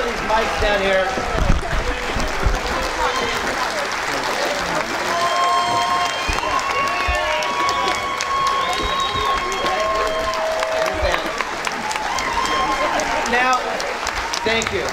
of these mics down here. Now, thank you.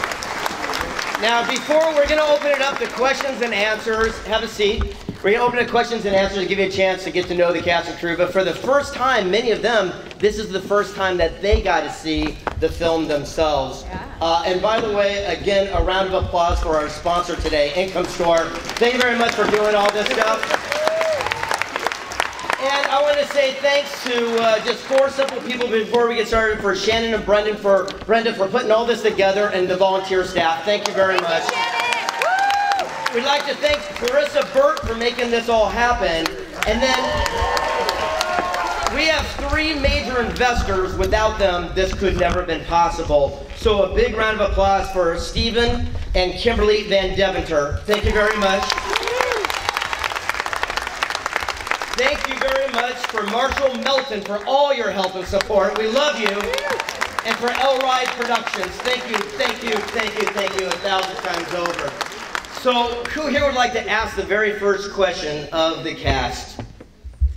Now, before we're going to open it up to questions and answers, have a seat. We're going to open it to questions and answers to give you a chance to get to know the cast and crew. But for the first time, many of them, this is the first time that they got to see the film themselves. Yeah. And by the way, again, a round of applause for our sponsor today, Income Store. Thank you very much for doing all this stuff. And I want to say thanks to just 4 simple people before we get started, for Shannon and Brenda for putting all this together, and the volunteer staff. Thank you very much. We'd like to thank Clarissa Burt for making this all happen. And then we have 3 major investors. Without them, this could never have been possible. So a big round of applause for Stephen and Kimberly Van Deventer. Thank you very much. Thank you very much for Marshall Melton for all your help and support. We love you. And for Elride Productions, thank you, thank you, thank you, thank you 1,000 times over. So, who here would like to ask the very first question of the cast?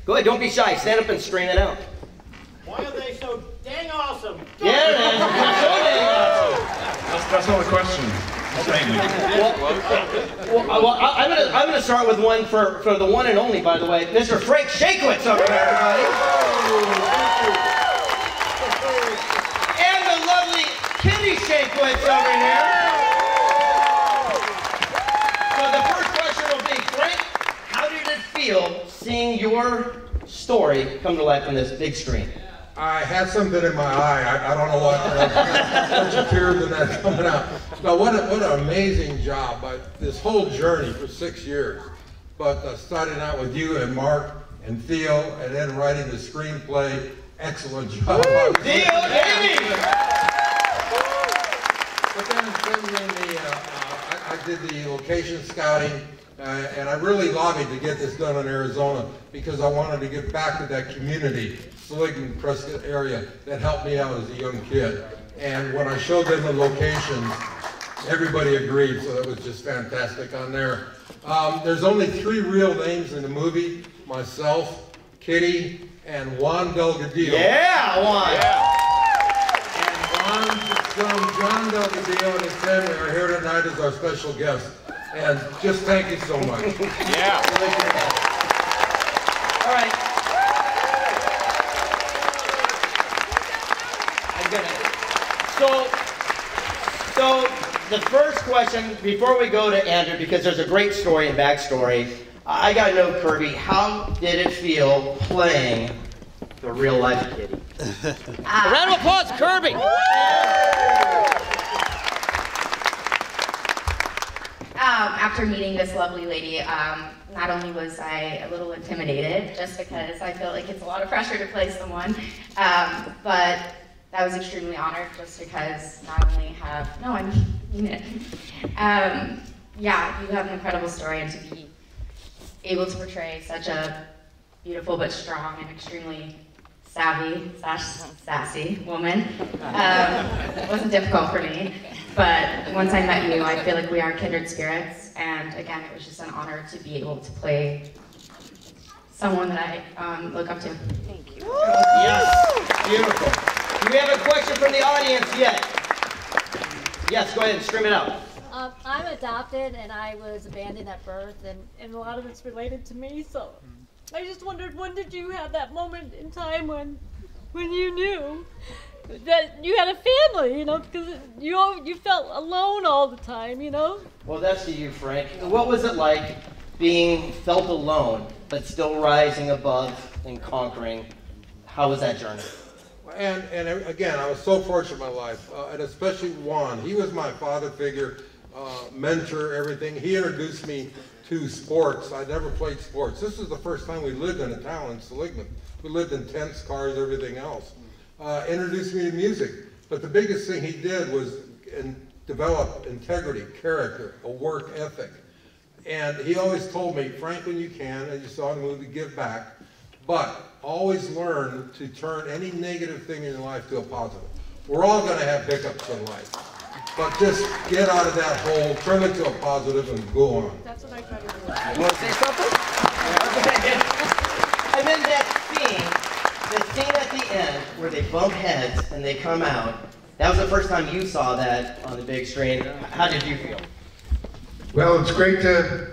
Go ahead, don't be shy. Stand up and scream it out. Why are they so dang awesome? Yeah, man, you're so dang awesome. That's not a question. Well, I'm gonna start with one for the one and only, by the way, Mr. Frank Shankwitz over there, everybody. And the lovely Kitty Shankwitz over here. So the first question will be, Frank, how did it feel seeing your story come to life on this big screen? I had something in my eye. I don't know what. Bunch of tears and that coming out. But what an amazing job! But this whole journey for 6 years. But starting out with you and Marc and Theo, and then writing the screenplay. Excellent job. Woo! Theo, Davies! But then I did the location scouting. And I really lobbied to get this done in Arizona because I wanted to give back to that community, Seligman, Prescott area, that helped me out as a young kid. And when I showed them the locations, everybody agreed, so that was just fantastic on there. There's only 3 real names in the movie: myself, Kitty, and Juan Delgadillo. Yeah, Juan! And Juan's son, John Delgadillo, and his family are here tonight as our special guest. And just thank you so much. Yeah. All right. I'm gonna. So the first question, before we go to Andrew, because there's a great story and backstory, I gotta know, Kirby, how did it feel playing the real life Kitty? A round of applause, Kirby. After meeting this lovely lady, not only was I a little intimidated, just because I feel like it's a lot of pressure to play someone, but I was extremely honored just because not only have, no, I mean it. Yeah, you have an incredible story, and to be able to portray such a beautiful but strong and extremely savvy / sassy woman wasn't difficult for me. But once I met you, I feel like we are kindred spirits, and again, it was just an honor to be able to play someone that I look up to. Thank you. Yes, beautiful. Do we have a question from the audience yet? Yes, go ahead and scream it out. I'm adopted, and I was abandoned at birth, and a lot of it's related to me, so I just wondered, when did you have that moment in time when you knew that you had a family, you know, because you felt alone all the time, you know? Well, that's to you, Frank. What was it like being felt alone, but still rising above and conquering? How was that journey? And again, I was so fortunate in my life, and especially Juan. He was my father figure, mentor, everything. He introduced me to sports. I never played sports. This was the first time we lived in a town in Seligman. We lived in tents, cars, everything else. Introduced me to music. But the biggest thing he did was develop integrity, character, a work ethic. And he always told me, Frank, when you can, and you saw in the movie, give back, but always learn to turn any negative thing in your life to a positive. We're all going to have hiccups in life. but just get out of that hole, turn it to a positive, and go on. That's what I try to do. You want to say something? And then that scene at the end where they bump heads and they come out, that was the first time you saw that on the big screen. How did you feel? Well, it's great to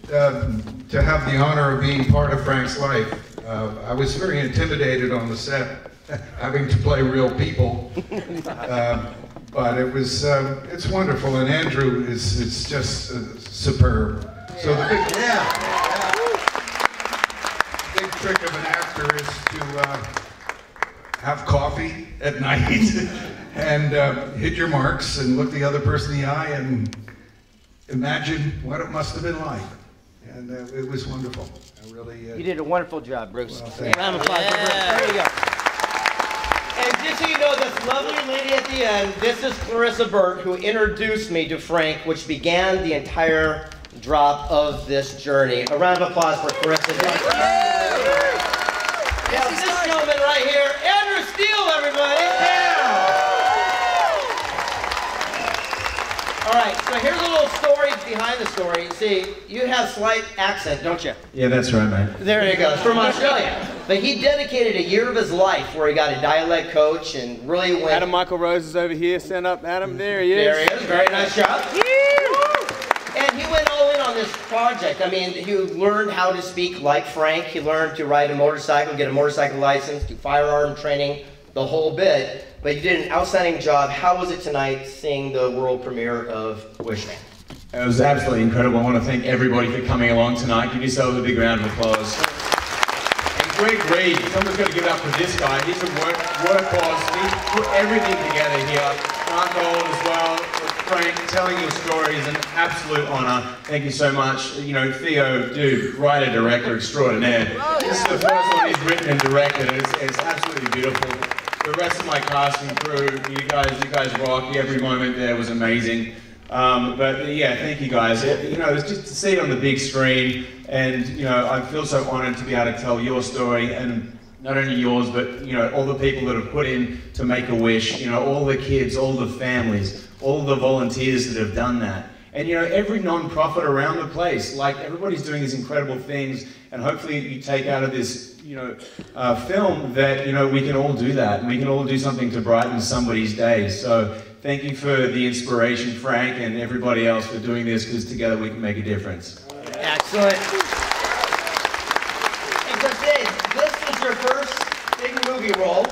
have the honor of being part of Frank's life. I was very intimidated on the set, having to play real people, but it's wonderful, and Andrew is just superb. So the big trick of an actor is to have coffee at night and hit your marks and look the other person in the eye and imagine what it must have been like. And it was wonderful. I really. You did a wonderful job, Bruce. Well, round of applause for Bruce. There you go. And just so you know, this lovely lady at the end, this is Clarissa Burt, who introduced me to Frank, which began the entire drop of this journey. A round of applause for Clarissa. Now, this gentleman right here, Andrew Steele, everybody. All right, so here's a little story behind the story. See, you have slight accent, don't you? Yeah, that's right, mate. There you go. It's from Australia. But he dedicated a year of his life where he got a dialect coach and really went... Adam Michael Rose is over here. Stand up, Adam. There he is. There he is. Very nice job. And he went all in on this project. I mean, he learned how to speak like Frank. He learned to ride a motorcycle, get a motorcycle license, do firearm training, the whole bit. But you did an outstanding job. How was it tonight seeing the world premiere of Wishman? It was absolutely incredible. I want to thank everybody for coming along tonight. Give yourselves a big round of applause. And Reid, someone's got to give it up for this guy. He's a workhorse. He put everything together here. Marc as well. Frank, telling your story is an absolute honor. Thank you so much. You know, Theo, dude, writer, director extraordinaire. This is the first one he's written and directed. It's absolutely beautiful. The rest of my cast and crew, you guys rock. Every moment there was amazing. But yeah, thank you guys. You know, it's just to see it on the big screen, and you know, I feel so honored to be able to tell your story, and not only yours, but you know, all the people that have put in to make a wish. You know, all the kids, all the families, all the volunteers that have done that, and you know, every non-profit around the place. Like everybody's doing these incredible things, and hopefully you take out of this, you know, film that you know we can all do that, and we can all do something to brighten somebody's day. So. Thank you for the inspiration, Frank, and everybody else for doing this, because together we can make a difference. Excellent. And so Dave, this is your first big movie role.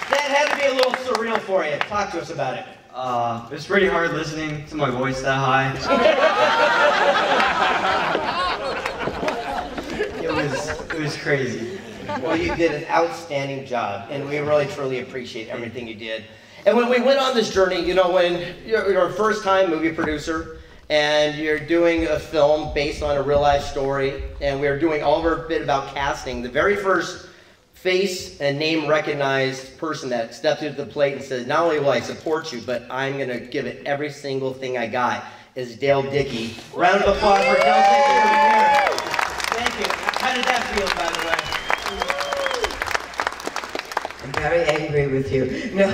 That had to be a little surreal for you. Talk to us about it. It was pretty hard listening to my voice that high. It was crazy. Well, you did an outstanding job, and we really, truly appreciate everything you did. And when we went on this journey, you know, when you're a first-time movie producer, and you're doing a film based on a real-life story, and we're doing all of our bit about casting, the very first face and name-recognized person that stepped into the plate and said, not only will I support you, but I'm going to give it every single thing I got, is Dale Dickey. Round of applause for Dale Dickey. Thank you. How did that feel, by the way? I'm very angry with you. No,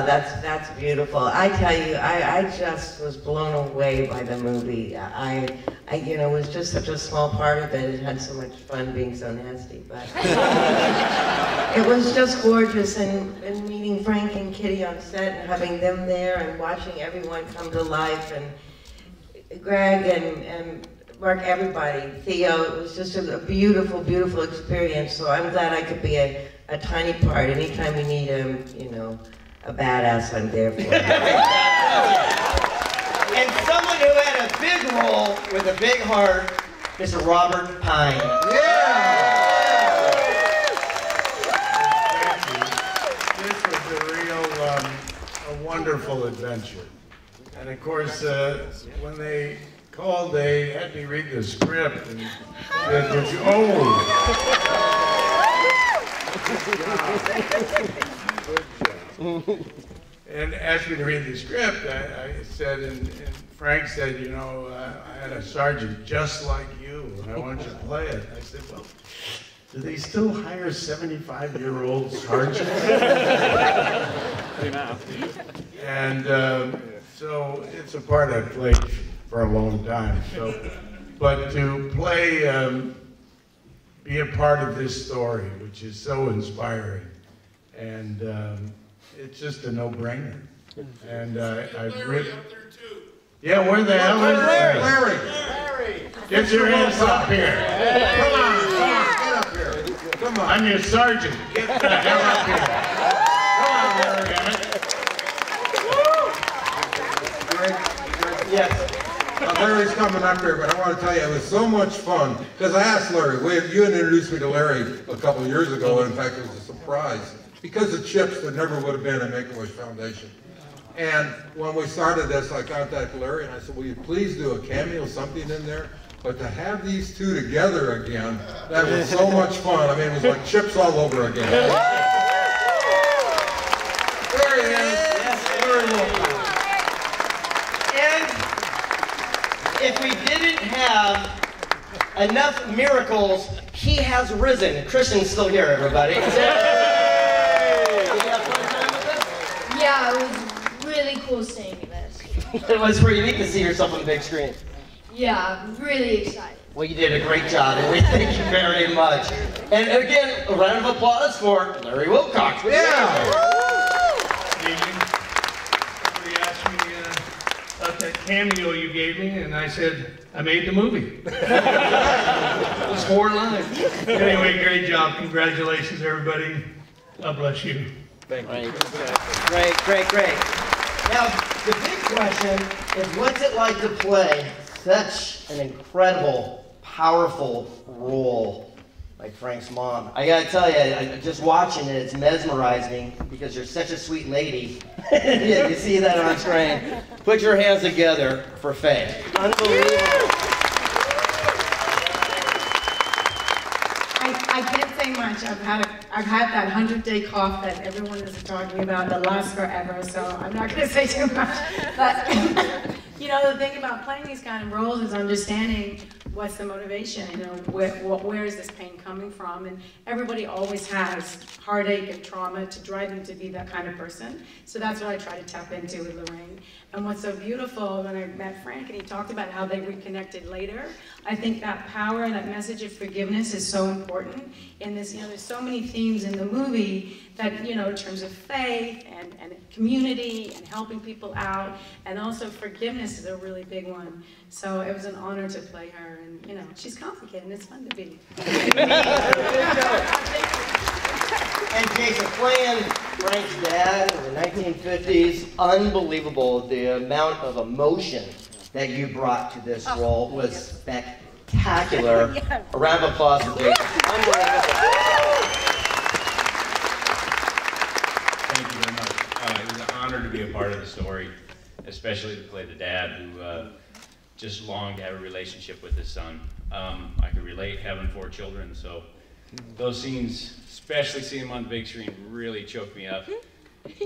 that's beautiful. I tell you, I just was blown away by the movie. I you know, was just such a small part of it. It had so much fun being so nasty, but it was just gorgeous. And meeting Frank and Kitty on set and having them there and watching everyone come to life, and Greg and Marc, everybody, Theo, it was just a beautiful, beautiful experience. So I'm glad I could be a tiny part. Anytime you need you know, a badass, I'm there for you. And someone who had a big role with a big heart, Mr. Robert Pine. Yeah! This was a real, a wonderful adventure. And of course, when they called, they had me read the script, and said, oh! and asked me to read the script. I said, and Frank said, you know, I had a sergeant just like you, and I want you to play it. I said, well, do they still hire 75-year-old sergeants? And so it's a part I've played for a long time. So, but to play, be a part of this story, which is so inspiring, and it's just a no-brainer. And I've written. Yeah, where the hell is Larry? Larry! Get your hands up here. Come on, get up here. Come on. I'm your sergeant. Get the hell up here. Come on, Larry. Yes. Larry's coming up here, but I want to tell you, it was so much fun. Because I asked Larry, you introduced me to Larry a couple of years ago, and in fact, it was a surprise. Because of chips that never would have been at Make-A-Wish Foundation. And when we started this, I contacted Larry and I said, will you please do a cameo, something in there? But to have these two together again, that was so much fun. I mean, it was like chips all over again. There he is. Very welcome. And if we didn't have enough miracles, he has risen. Christian's still here, everybody. Yeah, it was really cool seeing this. It was pretty neat to see yourself on the big screen. Yeah, I'm really excited. Well, you did a great job, and we thank you very much. And again, a round of applause for Larry Wilcox. Yeah! Somebody asked me about that cameo you gave me, and I said, I made the movie. It was 4 lines. Anyway, great job. Congratulations, everybody. God bless you. Thank you. Great. Now, the big question is, what's it like to play such an incredible, powerful role like Frank's mom? I gotta tell you, just watching it, it's mesmerizing because you're such a sweet lady. Yeah, you see that on screen. Put your hands together for Faye. Unbelievable. I can't say much. I've had that 100-day cough that everyone is talking about that lasts forever, so I'm not going to say too much. But you know, the thing about playing these kind of roles is understanding what's the motivation. You know, where is this pain coming from? And everybody always has heartache and trauma to drive them to be that kind of person. So that's what I try to tap into with Lorraine. And what's so beautiful, when I met Frank and he talked about how they reconnected later, I think that power and that message of forgiveness is so important in this. You know, there's so many themes in the movie that, you know, in terms of faith and community and helping people out, and also forgiveness is a really big one. So it was an honor to play her, and you know, she's complicated and it's fun to be. And Jason, playing Frank's dad in the 1950s, unbelievable. The amount of emotion that you brought to this role was spectacular. Yeah. A round of applause for Jason. Unbelievable. Thank you very much. It was an honor to be a part of the story, especially to play the dad who just longed to have a relationship with his son. I could relate having 4 children, so those scenes, especially seeing him on the big screen, really choked me up.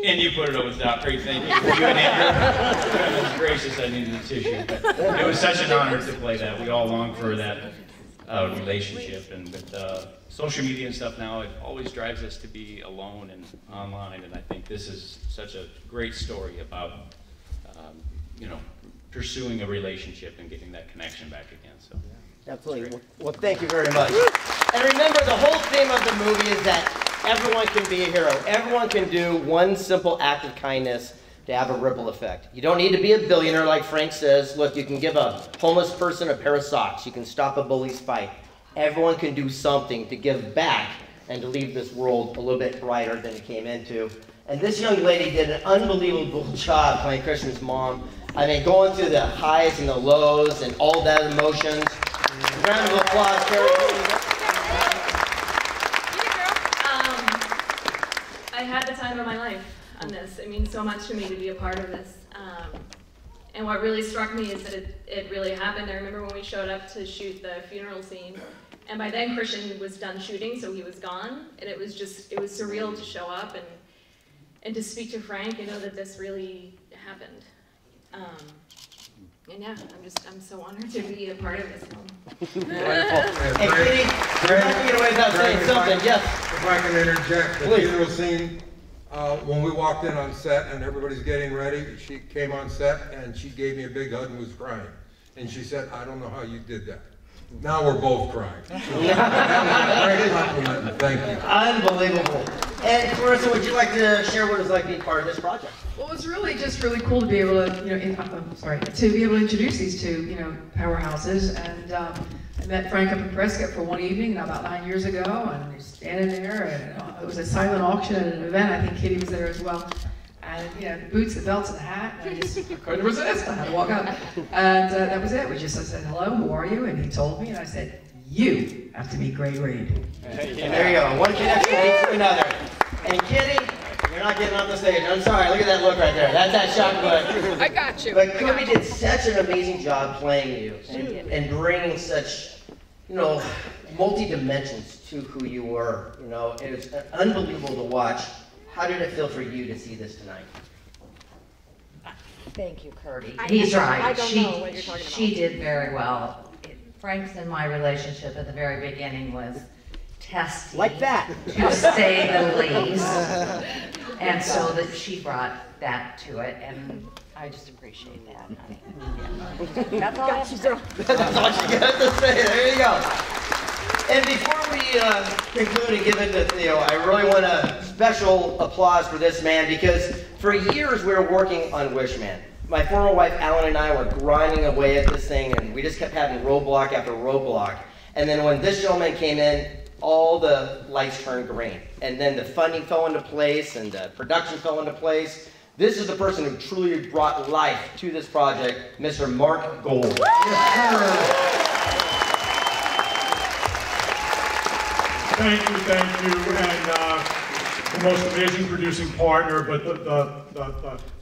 And you put it over the top. Great, thank you. You and Andrew. Goodness gracious, I needed a tissue. But it was such an honor to play that. We all long for that relationship. And with social media and stuff now, it always drives us to be alone and online. And I think this is such a great story about, you know, pursuing a relationship and getting that connection back again. So. Absolutely. Well, thank you very much. And remember, the whole theme of the movie is that everyone can be a hero. Everyone can do one simple act of kindness to have a ripple effect. You don't need to be a billionaire like Frank says. Look, you can give a homeless person a pair of socks. You can stop a bully's fight. Everyone can do something to give back and to leave this world a little bit brighter than it came into. And this young lady did an unbelievable job playing Christian's mom. I mean, going through the highs and the lows and all that emotions. Round of applause, Kirby. I had the time of my life on this. It means so much to me to be a part of this. And what really struck me is that it really happened. I remember when we showed up to shoot the funeral scene, and by then Christian was done shooting, so he was gone. And it was surreal to show up, and and to speak to Frank and know that this really happened. And yeah, I'm so honored to be a part of this film. Wonderful. Hey, Kitty, you're not going to get away without saying something. Yes. If I can interject, the Please. funeral scene, when we walked in on set and everybody's getting ready, she came on set and she gave me a big hug and was crying. And she said, I don't know how you did that. Now we're both crying. Great compliment. Thank you. Unbelievable. And Clarissa, would you like to share what it's like being part of this project? Well, it's really just really cool to be able to, to be able to introduce these two, powerhouses. And I met Frank up in Prescott for one evening about 9 years ago, and he's standing there, and it was a silent auction at an event. I think Kitty was there as well. And the boots, the belts, and the hat, and I just couldn't resist. I had to walk up. And that was it. I said, hello, who are you? And he told me, and I said, you have to meet Reid. And there you go. One connection leads to another. And Kitty, you're not getting off the stage. I'm sorry. Look at that look right there. That's that shot put. I got you. But Kirby did such an amazing job playing you and bringing such, multi-dimensions to who you were. It was unbelievable to watch. How did it feel for you to see this tonight? Thank you, Kirby. He's right. I don't know what you're talking about. She did very well. Frank's and my relationship at the very beginning was testy. Like that. To say the least. And so that she brought that to it, and I just appreciate that. That's all I have to say. That's all she got to say. There you go. And before we conclude and give it to Theo, I really want a special applause for this man, because for years we were working on Wishman. My former wife, Alan, and I were grinding away at this thing, and we just kept having roadblock after roadblock. And then when this gentleman came in, all the lights turned green. And then the funding fell into place, and the production fell into place. This is the person who truly brought life to this project, Mr. Marc Gold. Thank you, and the most amazing producing partner, but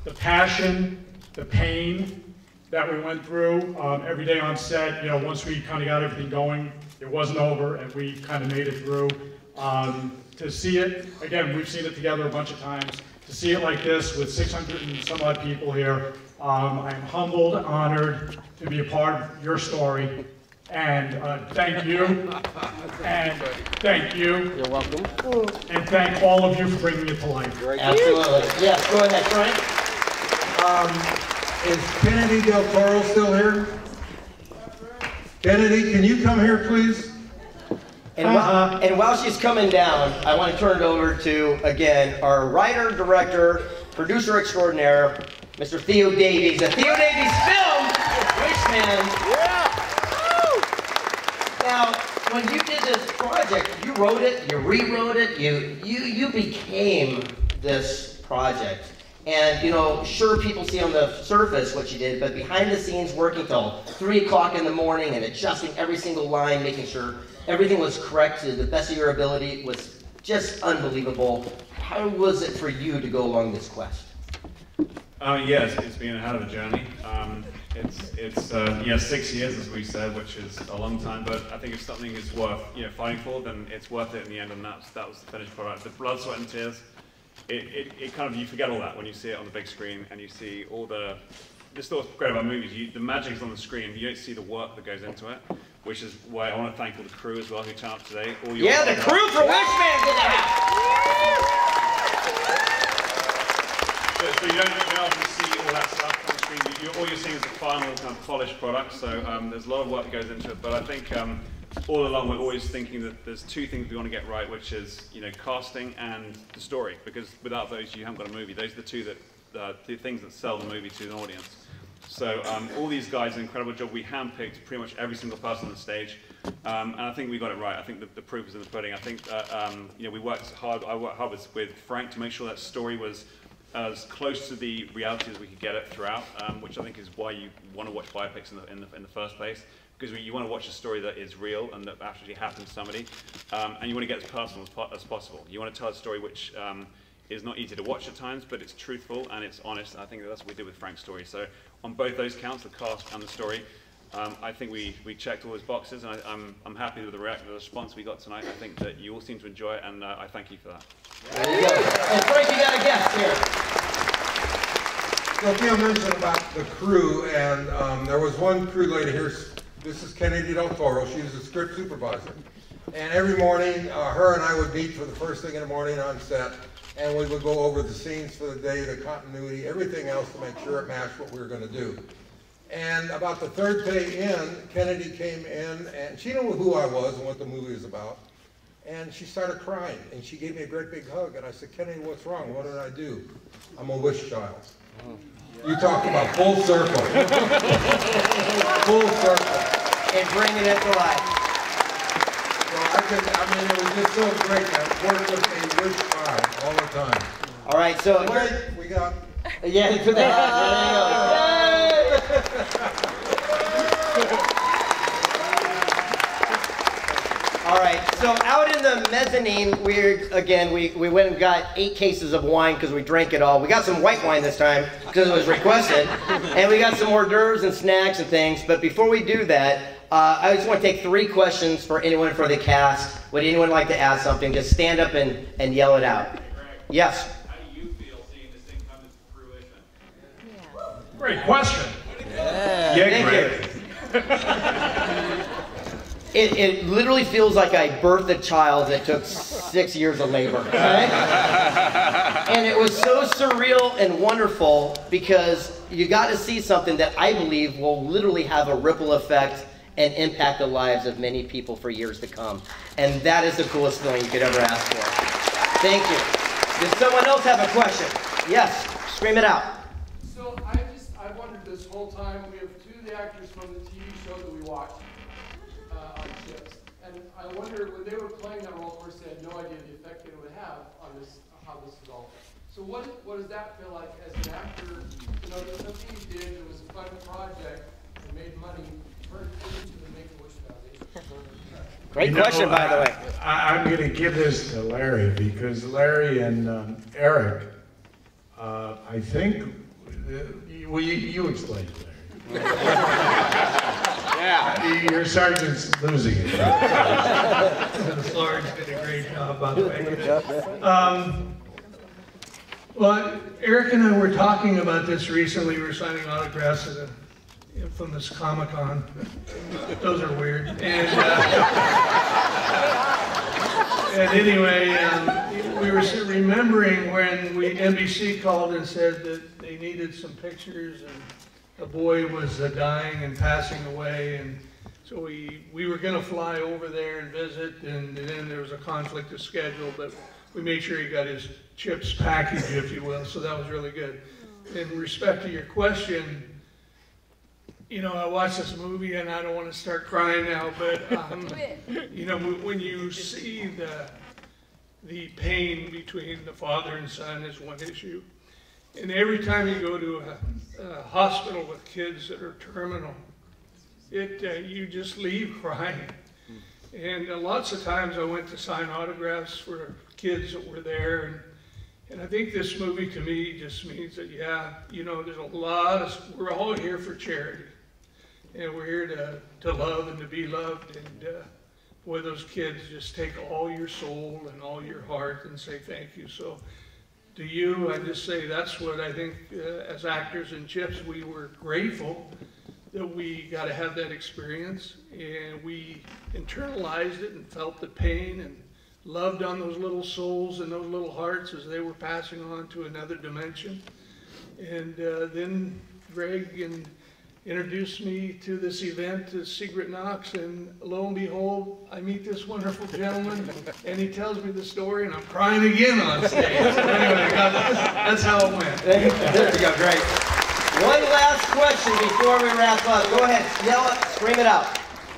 the passion, the pain that we went through every day on set, once we kind of got everything going, it wasn't over, and we kind of made it through. To see it, again, we've seen it together a bunch of times, to see it like this with 600 and some odd people here, I am humbled, honored to be a part of your story. And thank you, and thank you. You're welcome. And thank all of you for bringing it to life. Absolutely. Yes, go ahead, Frank. Is Kennedy Del Toro still here? Kennedy, can you come here, please? And while she's coming down, I want to turn it over to, again, our writer, director, producer extraordinaire, Mr. Theo Davies. The Theo Davies film, Wishman. Now, when you did this project, you wrote it, you rewrote it, you became this project. And, sure, people see on the surface what you did, but behind the scenes, working till 3 o'clock in the morning and adjusting every single line, making sure everything was correct to the best of your ability was just unbelievable. How was it for you to go along this quest? Yes, it's been a hell of a journey. It's 6 years, as we said, which is a long time, but I think if something is worth fighting for, then it's worth it in the end, and that was the finished product. The blood, sweat, and tears. It kind of, you forget all that when you see it on the big screen and you see all the. This is what's great about movies. The magic is on the screen. You don't see the work that goes into it, which is why I want to thank all the crew as well who turned up today. All your the crew for Wishman's in the house. So you don't often see all that stuff on the screen. All you're seeing is the final kind of polished product. So there's a lot of work that goes into it. But I think all along we're always thinking that there's two things we want to get right, which is casting and the story. Because without those, you haven't got a movie. Those are the two things that sell the movie to the audience. So all these guys did an incredible job. We handpicked pretty much every single person on the stage, and I think we got it right. I think the proof is in the pudding. I think we worked hard. I worked hard with Frank to make sure that story was as close to the reality as we could get it throughout, which I think is why you want to watch biopics in the first place, because you want to watch a story that is real and that actually happened to somebody, and you want to get as personal as possible. You want to tell a story which is not easy to watch at times, but it's truthful and it's honest. I think that's what we did with Frank's story. So on both those counts, the cast and the story, I think we checked all those boxes, and I'm happy with the response we got tonight. I think that you all seem to enjoy it, and I thank you for that. There you go. And Frank, you got a guest here. So Theo mentioned about the crew, and there was one crew lady here. This is Kennedy Del Toro. She was a script supervisor. And every morning, her and I would meet for the first thing in the morning on set, and we would go over the scenes for the day, the continuity, everything else to make sure it matched what we were going to do. And about the third day in, Kennedy came in, and she knew who I was and what the movie was about. And she started crying, and she gave me a great big hug. And I said, Kennedy, what's wrong? What did I do? I'm a wish child. You talk about full circle. Full circle. And bringing it to life. I mean, it was just so great. I worked with a wish child all the time. All right, so we got. Yeah, for that. All right, so out in the mezzanine, we went and got 8 cases of wine because we drank it all. We got some white wine this time because it was requested, and we got some hors d'oeuvres and snacks and things. But before we do that, I just want to take 3 questions for anyone for the cast. Would anyone like to ask something? Just stand up and yell it out. Yes. How do you feel seeing this thing come to fruition? Great question. Thank you. It literally feels like I birthed a child that took 6 years of labor. Right? And it was so surreal and wonderful because you got to see something that I believe will literally have a ripple effect and impact the lives of many people for years to come. And that is the coolest feeling you could ever ask for. Thank you. Does someone else have a question? Yes, scream it out. So I wondered this whole time, we have 2 of the actors from the TV show that we watched on ships. And I wondered when they were playing that role, of course they had no idea the effect it would have on this, how this is all. So what does that feel like as an actor? You know, there's something you did, it was a fun project, and made money, turned into the Make-A-Wish Foundation. Great question, by the way. I'm going to give this to Larry because Larry and Eric, I think, you explain it, Larry. Yeah. Your sergeant's losing it. The sergeant did a great job, by the way. Well, Eric and I were talking about this recently. We were signing autographs at an infamous Comic-Con. Those are weird. And anyway, we were remembering when NBC called and said that they needed some pictures, and a boy was dying and passing away, and so we were going to fly over there and visit, and then there was a conflict of schedule, but we made sure he got his chips package, if you will, so that was really good. In respect to your question, you know, I watched this movie, and I don't want to start crying now, but, you know, when you see the pain between the father and son is one issue. And every time you go to a hospital with kids that are terminal, you just leave crying. And lots of times I went to sign autographs for kids that were there, and I think this movie to me just means that, yeah, you know, there's a lot of, we're all here for charity. And we're here to love and to be loved, and boy, those kids just take all your soul and all your heart and say thank you. So to you, I just say that's what I think as actors in Chips, we were grateful that we got to have that experience, and we internalized it and felt the pain and loved on those little souls and those little hearts as they were passing on to another dimension. And then Greg introduced me to this event, Secret Knocks, and lo and behold, I meet this wonderful gentleman, and he tells me the story, and I'm crying again on stage. So anyway, that's how it went. There you go, great. One last question before we wrap up. Go ahead, yell it, scream it out.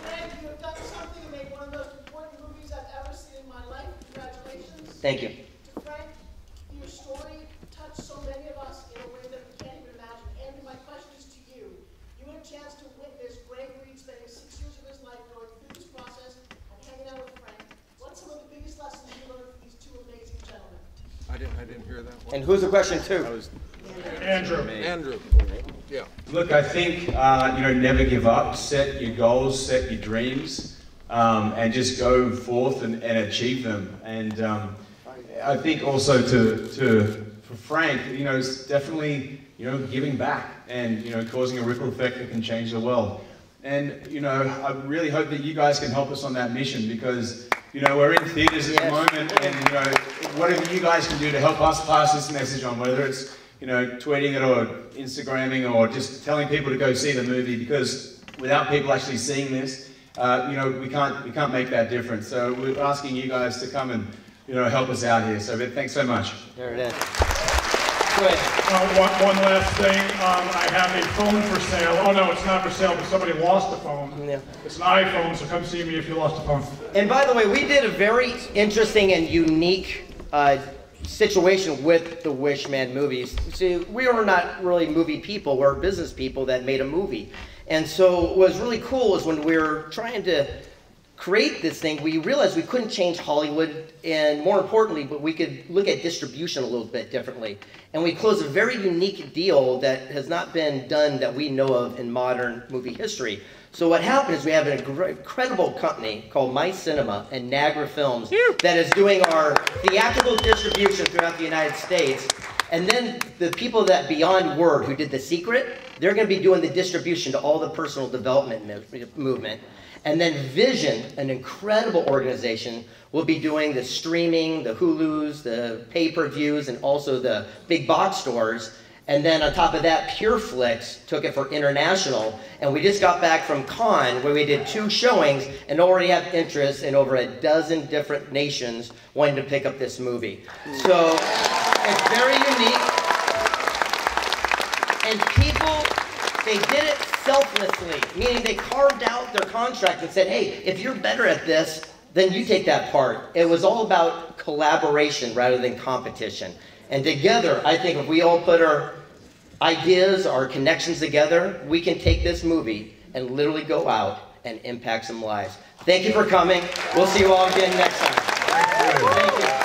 Frank, you have done something to make one of the most important movies I've ever seen in my life. Congratulations. Thank you. To Frank, your story touched so many of us in a way that we can't even imagine. And my question is to you. You had a chance to witness Reid spending 6 years of his life going through this process and hanging out with Frank. What's some of the biggest lessons you learned from these 2 amazing gentlemen? I didn't hear that one. And who's the question to? Andrew. Andrew. Yeah. Look, I think, you know, never give up. Set your goals, set your dreams, and just go forth and achieve them. And I think also for Frank, you know, it's definitely, you know, giving back and, you know, causing a ripple effect that can change the world. And, you know, I really hope that you guys can help us on that mission because, you know, we're in theaters at the moment and, you know, whatever you guys can do to help us pass this message on, whether it's, you know, tweeting it or Instagramming or just telling people to go see the movie because without people actually seeing this, you know, we can't make that difference. So we're asking you guys to come and, you know, help us out here. So thanks so much. There it is. Go ahead. One last thing. I have a phone for sale. Oh no, it's not for sale, but somebody lost a phone. Yeah. It's an iPhone, so come see me if you lost a phone. And by the way, we did a very interesting and unique situation with the Wishman movies. See, we are not really movie people, we're business people that made a movie. And so what was really cool is when we were trying to create this thing, we realized we couldn't change Hollywood, and more importantly, but we could look at distribution a little bit differently. And we closed a very unique deal that has not been done that we know of in modern movie history. So what happened is we have an incredible company called My Cinema and Niagara Films that is doing our theatrical distribution throughout the United States. And then the people that Beyond Word, who did The Secret, they're going to be doing the distribution to all the personal development movement. And then Vision, an incredible organization, will be doing the streaming, the Hulus, the pay-per-views, and also the big box stores. And then on top of that, PureFlix took it for international. And we just got back from Cannes, where we did 2 showings and already have interest in over a dozen different nations wanting to pick up this movie. So it's very unique. And people, they did it selflessly, meaning they carved out their contract and said, hey, if you're better at this, then you take that part. It was all about collaboration rather than competition. And together, I think if we all put our ideas, our connections together, we can take this movie and literally go out and impact some lives. Thank you for coming. We'll see you all again next time. Thank you.